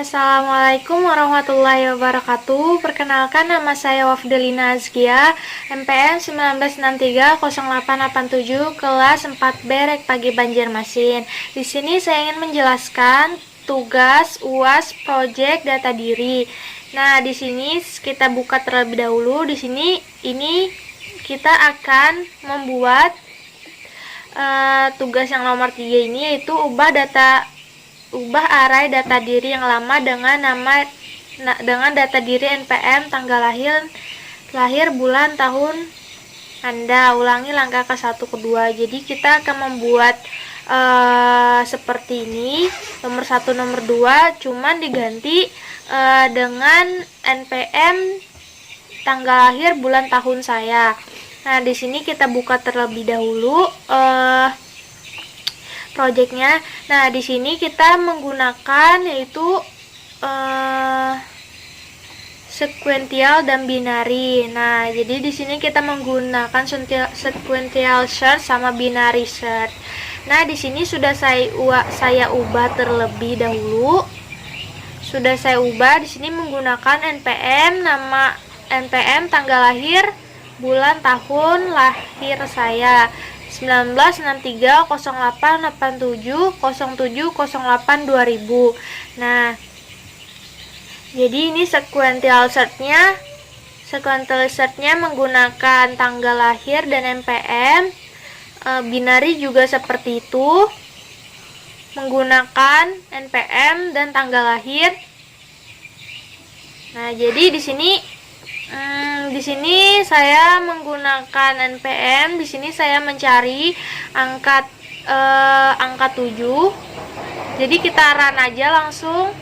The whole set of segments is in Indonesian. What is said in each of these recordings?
Assalamualaikum warahmatullahi wabarakatuh. Perkenalkan, nama saya Wafdelina Azkia, NPM 19630887, kelas 4B Rek Pagi Banjarmasin. Di sini saya ingin menjelaskan tugas UAS Project Data Diri. Nah, di sini kita buka terlebih dahulu. Di sini kita akan membuat tugas yang nomor 3 ini, yaitu ubah array data diri yang lama dengan data diri NPM, tanggal lahir, bulan, tahun Anda. Ulangi langkah ke-1 ke-2. Jadi kita akan membuat seperti ini, nomor 1 nomor 2 cuman diganti dengan NPM, tanggal lahir, bulan, tahun saya. Nah, di sini kita buka terlebih dahulu projectnya. Nah, di sini kita menggunakan yaitu sequential dan binary. Nah, jadi di sini kita menggunakan sequential search sama binary search. Nah, di sini sudah saya ubah terlebih dahulu. Sudah saya ubah di sini menggunakan NPM, nama NPM, tanggal lahir, bulan, tahun lahir saya 1963088707082000. Nah, jadi ini sequential search-nya menggunakan tanggal lahir dan NPM. Binary juga seperti itu, menggunakan NPM dan tanggal lahir. Nah, jadi di sini saya menggunakan NPM. Di sini saya mencari angka 7. Jadi kita run aja langsung.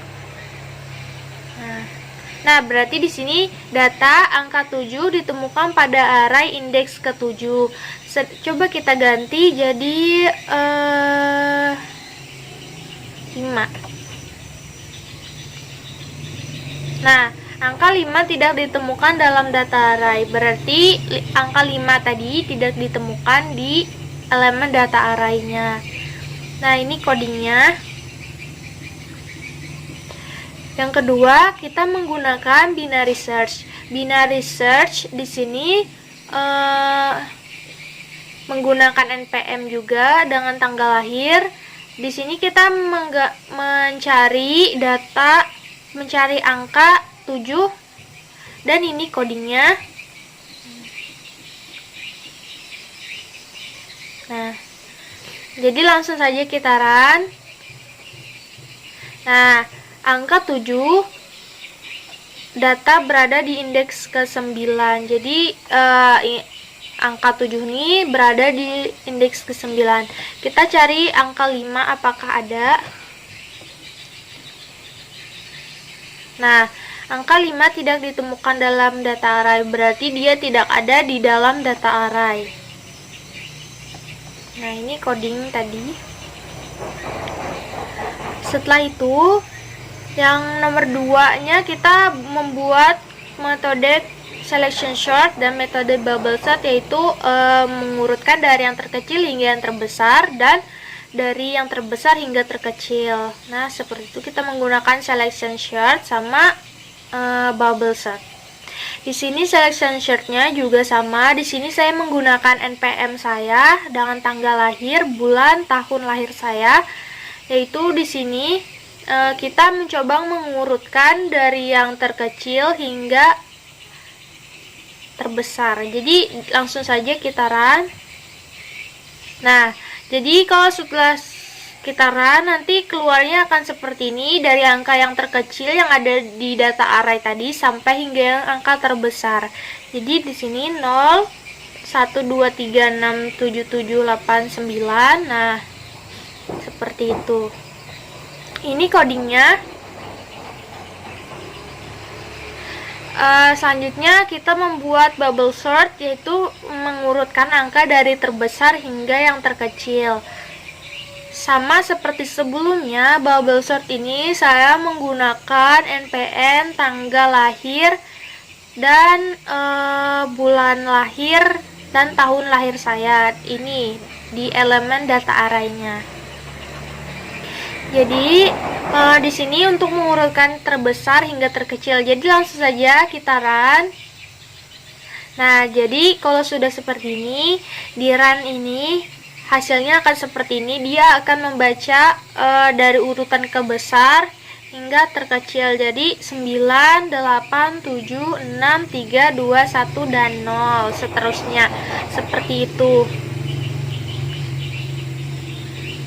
Nah, berarti di sini data angka 7 ditemukan pada array indeks ke-7. Coba kita ganti jadi 5. Nah, angka 5 tidak ditemukan dalam data array. Berarti angka 5 tadi tidak ditemukan di elemen data array-nya. Nah, ini codingnya. Yang kedua, kita menggunakan binary search. Binary search di sini menggunakan NPM juga dengan tanggal lahir. Di sini kita mencari angka 7, dan ini codingnya. Nah, jadi langsung saja kita run. Nah, angka 7 data berada di indeks ke-9. Jadi angka 7 ini berada di indeks ke-9. Kita cari angka 5 apakah ada. Nah, angka 5 tidak ditemukan dalam data array, berarti dia tidak ada di dalam data array. Nah, ini coding tadi. Setelah itu, yang nomor 2-nya kita membuat metode selection sort dan metode bubble sort, yaitu mengurutkan dari yang terkecil hingga yang terbesar dan dari yang terbesar hingga terkecil. Nah, seperti itu kita menggunakan selection sort sama bubble sort. Di sini selection sort-nya juga sama. Di sini saya menggunakan NPM saya dengan tanggal lahir, bulan, tahun lahir saya. Yaitu di sini kita mencoba mengurutkan dari yang terkecil hingga terbesar. Jadi langsung saja kita run. Nah, jadi kalau setelah kita run, nanti keluarnya akan seperti ini, dari angka yang terkecil yang ada di data array tadi sampai hingga yang angka terbesar. Jadi di sini 0, 1, 2, 3, 6, 7, 7, 8, 9. Nah, seperti itu. Ini codingnya. Selanjutnya kita membuat bubble sort, yaitu mengurutkan angka dari terbesar hingga yang terkecil. Sama seperti sebelumnya, bubble sort ini saya menggunakan NPM, tanggal lahir, dan bulan lahir dan tahun lahir saya. Ini di elemen data array-nya. Jadi di sini untuk mengurutkan terbesar hingga terkecil. Jadi langsung saja kita run. Nah, jadi kalau sudah seperti ini, di run ini hasilnya akan seperti ini. Dia akan membaca dari urutan ke besar hingga terkecil. Jadi 9, 8, 7, 6, 3, 2, 1, dan 0. Seterusnya seperti itu.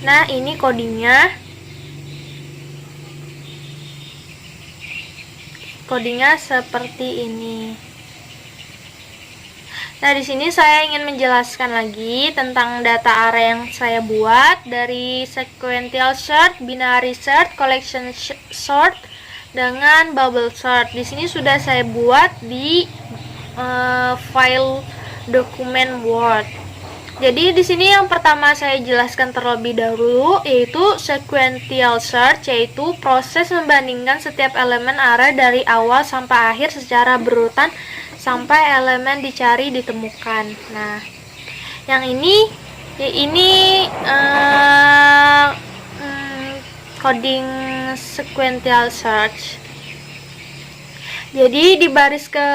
Nah, ini codingnya. Codingnya seperti ini. Nah, di sini saya ingin menjelaskan lagi tentang data array yang saya buat dari sequential sort, binary sort, collection sort, dengan bubble sort. Di sini sudah saya buat di file dokumen Word. Jadi di sini yang pertama saya jelaskan terlebih dahulu yaitu sequential search, yaitu proses membandingkan setiap elemen array dari awal sampai akhir secara berurutan sampai elemen dicari ditemukan. Nah, yang ini coding sequential search. Jadi di baris ke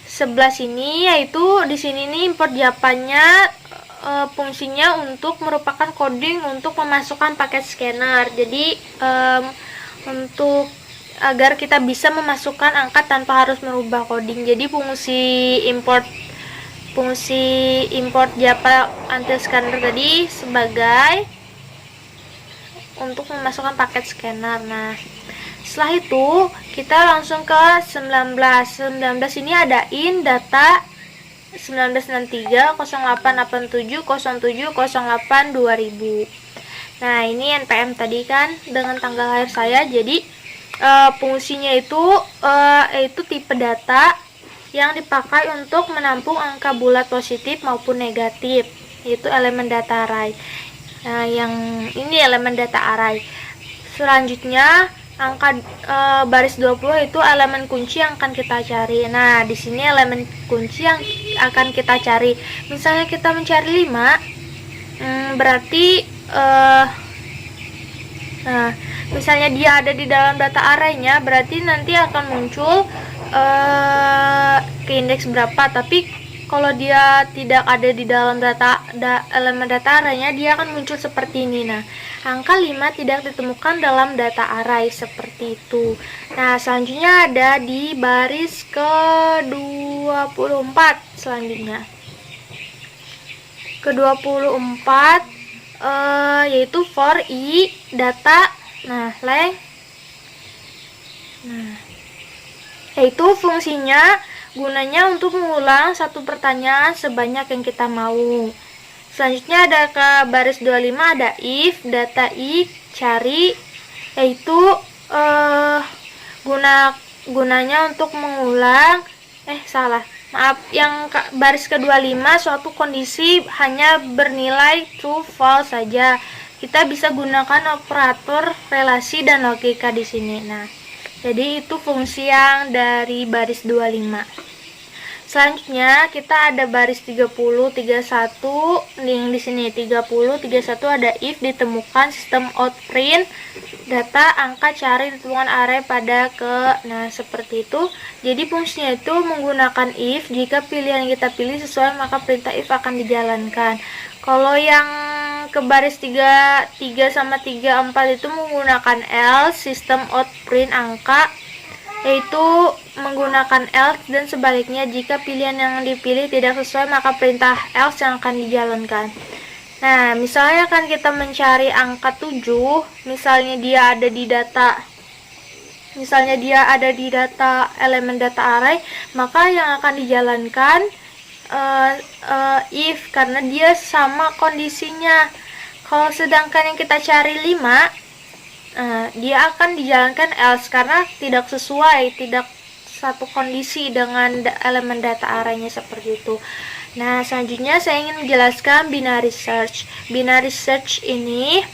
11 ini, yaitu di sini nih import Java-nya fungsinya untuk merupakan coding untuk memasukkan paket scanner. Jadi untuk agar kita bisa memasukkan angka tanpa harus merubah coding. Jadi fungsi import Java until scanner tadi sebagai untuk memasukkan paket scanner. Nah, setelah itu kita langsung ke 19 ini ada in data 1993 0887 07 08 2000. Nah, ini npm tadi kan dengan tanggal lahir saya. Jadi fungsinya itu tipe data yang dipakai untuk menampung angka bulat positif maupun negatif, yaitu elemen data array. Nah, yang ini elemen data array. Selanjutnya angka baris 20 itu elemen kunci yang akan kita cari. Nah, di sini elemen kunci yang akan kita cari. Misalnya kita mencari 5, berarti nah, misalnya dia ada di dalam data array-nya, berarti nanti akan muncul ke indeks berapa. Tapi kalau dia tidak ada di dalam elemen data array-nya, dia akan muncul seperti ini. Nah, angka 5 tidak ditemukan dalam data array, seperti itu. Nah, selanjutnya ada di baris ke-24 selanjutnya. Ke-24 yaitu for i data length. Nah, yaitu fungsinya gunanya untuk mengulang satu pertanyaan sebanyak yang kita mau. Selanjutnya ada ke baris 25 ada if data i cari, yaitu gunanya untuk mengulang yang baris ke-25 suatu kondisi hanya bernilai true false saja. Kita bisa gunakan operator relasi dan logika di sini. Nah, jadi itu fungsi yang dari baris 25. Selanjutnya kita ada baris 30, 31 yang di sini 30, 31 ada if ditemukan sistem out print data angka cari ditemukan array pada ke. Nah, seperti itu. Jadi fungsinya itu menggunakan if, jika pilihan yang kita pilih sesuai maka perintah if akan dijalankan. Kalau yang ke baris 33 sama 34 itu menggunakan else, sistem out print angka, yaitu menggunakan else, dan sebaliknya jika pilihan yang dipilih tidak sesuai maka perintah else yang akan dijalankan. Nah, misalnya kan kita mencari angka 7, misalnya dia ada di data elemen data array, maka yang akan dijalankan if, karena dia sama kondisinya. Kalau sedangkan yang kita cari 5, dia akan dijalankan else karena tidak sesuai, tidak satu kondisi dengan elemen data array-nya, seperti itu. Nah, selanjutnya saya ingin menjelaskan binary search. Binary search ini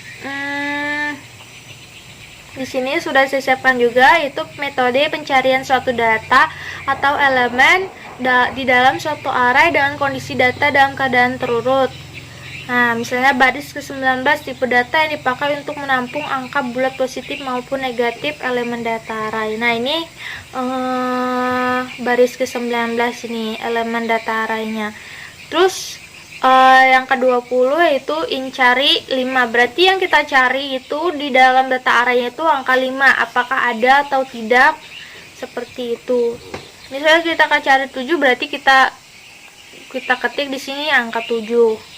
di sini sudah saya siapkan juga, yaitu metode pencarian suatu data atau elemen di dalam suatu array dengan kondisi data dalam keadaan terurut. Nah, misalnya baris ke-19, tipe data yang dipakai untuk menampung angka bulat positif maupun negatif elemen data array. Nah, ini baris ke-19 ini elemen data arraynya. Terus yang ke-20 yaitu cari 5. Berarti yang kita cari itu di dalam data arraynya itu angka 5. Apakah ada atau tidak? Seperti itu. Misalnya kita akan cari 7, berarti kita ketik di sini angka 7.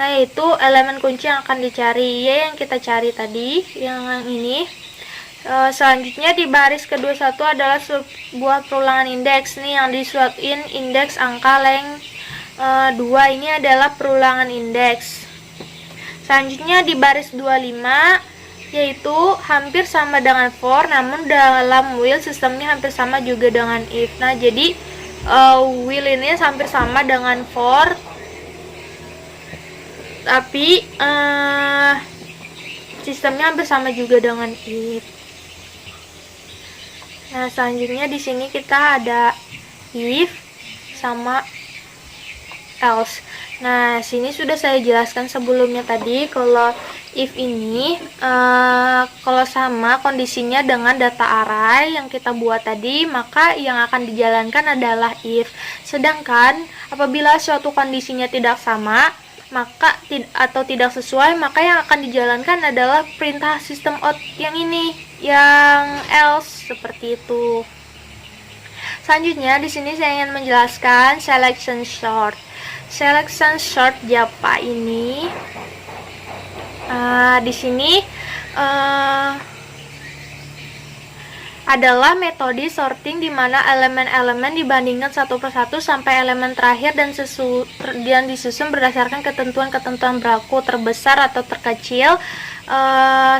Nah, itu elemen kunci yang akan dicari, ya, yang kita cari tadi, yang ini. Selanjutnya di baris ke-21 adalah sebuah perulangan indeks nih yang disuapin indeks angka length 2. Ini adalah perulangan indeks. Selanjutnya di baris 25 yaitu hampir sama dengan for, namun dalam while sistemnya hampir sama juga dengan if. Nah, jadi while ini hampir sama dengan for, tapi sistemnya hampir sama juga dengan if. Nah, selanjutnya di sini kita ada if sama else. Nah, sini sudah saya jelaskan sebelumnya tadi kalau if ini kalau sama kondisinya dengan data array yang kita buat tadi, maka yang akan dijalankan adalah if. Sedangkan apabila suatu kondisinya tidak sama, maka atau tidak sesuai, maka yang akan dijalankan adalah perintah system out yang ini, yang else, seperti itu. Selanjutnya di sini saya ingin menjelaskan selection sort. Selection sort Java ini di sini adalah metode sorting di mana elemen-elemen dibandingkan satu persatu sampai elemen terakhir dan disusun berdasarkan ketentuan-ketentuan berlaku terbesar atau terkecil.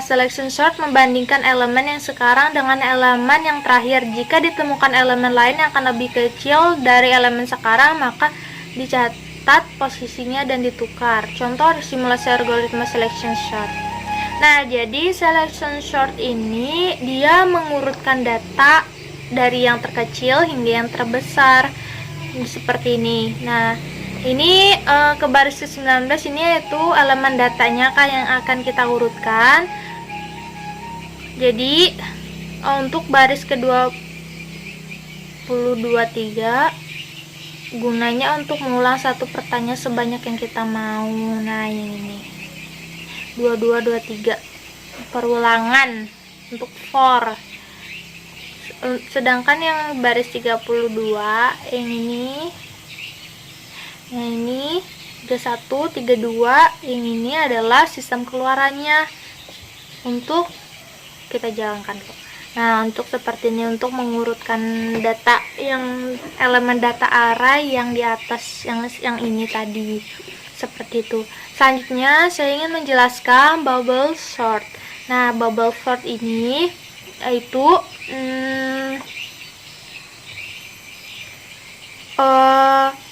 Selection sort membandingkan elemen yang sekarang dengan elemen yang terakhir. Jika ditemukan elemen lain yang akan lebih kecil dari elemen sekarang, maka dicatat posisinya dan ditukar. Contoh simulasi algoritma selection sort. Nah, jadi selection sort ini dia mengurutkan data dari yang terkecil hingga yang terbesar seperti ini. Nah, ini ke baris ke-19 ini yaitu elemen datanya yang akan kita urutkan. Jadi untuk baris ke-22-23 gunanya untuk mengulang satu pertanyaan sebanyak yang kita mau. Nah, ini 22-23 perulangan untuk for. Sedangkan yang baris 32 yang ini 31, 32 yang ini adalah sistem keluarannya untuk kita jalankan. Nah, untuk seperti ini untuk mengurutkan data yang elemen data array yang di atas yang ini tadi, seperti itu. Selanjutnya saya ingin menjelaskan bubble sort. Nah, bubble sort ini yaitu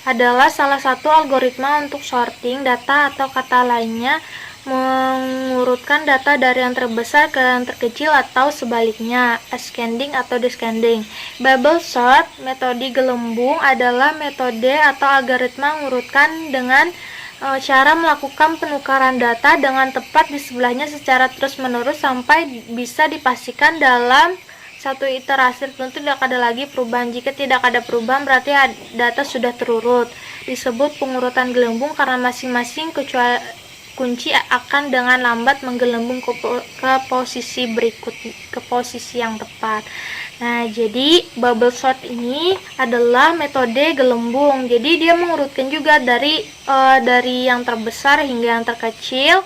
adalah salah satu algoritma untuk sorting data atau kata lainnya mengurutkan data dari yang terbesar ke yang terkecil atau sebaliknya, ascending atau descending. Bubble sort, metode gelembung, adalah metode atau algoritma mengurutkan dengan cara melakukan penukaran data dengan tepat di sebelahnya secara terus-menerus sampai bisa dipastikan dalam satu iterasi tertentu tidak ada lagi perubahan. Jika tidak ada perubahan, berarti data sudah terurut. Disebut pengurutan gelembung karena masing-masing kunci akan dengan lambat menggelembung ke posisi ke posisi yang tepat. Nah, jadi bubble sort ini adalah metode gelembung. Jadi dia mengurutkan juga dari yang terbesar hingga yang terkecil.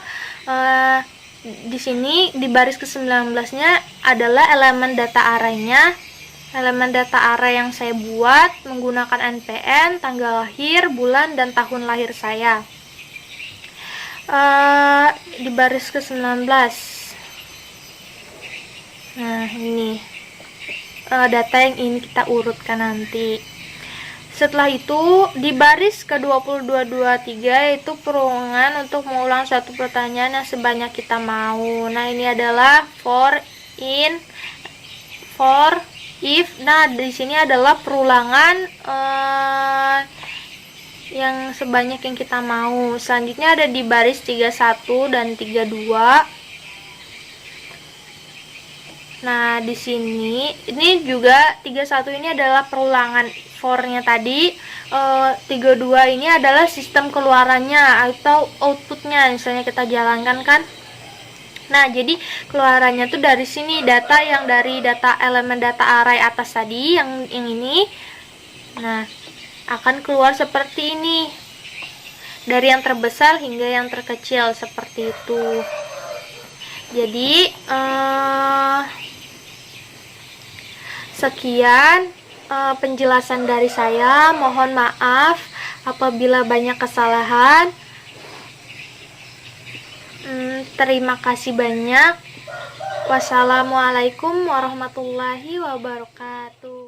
Di sini di baris ke-19-nya adalah elemen data array-nya. Elemen data array yang saya buat menggunakan NPN, tanggal lahir, bulan, dan tahun lahir saya. Di baris ke-19. Nah, ini data yang ingin kita urutkan nanti. Setelah itu di baris ke-22-23 itu perulangan untuk mengulang suatu pertanyaan yang sebanyak kita mau. Nah, ini adalah for, if. Nah, di sini adalah perulangan yang sebanyak yang kita mau. Selanjutnya ada di baris 31 dan 32. Nah, di sini ini juga 31 ini adalah perulangan for-nya tadi. 32 ini adalah sistem keluarannya atau outputnya, misalnya kita jalankan kan. Nah, jadi keluarannya tuh dari sini, data yang dari data elemen data array atas tadi, yang ini. Nah, akan keluar seperti ini. Dari yang terbesar hingga yang terkecil, seperti itu. Jadi, sekian penjelasan dari saya. Mohon maaf apabila banyak kesalahan. Terima kasih banyak. Wassalamualaikum warahmatullahi wabarakatuh.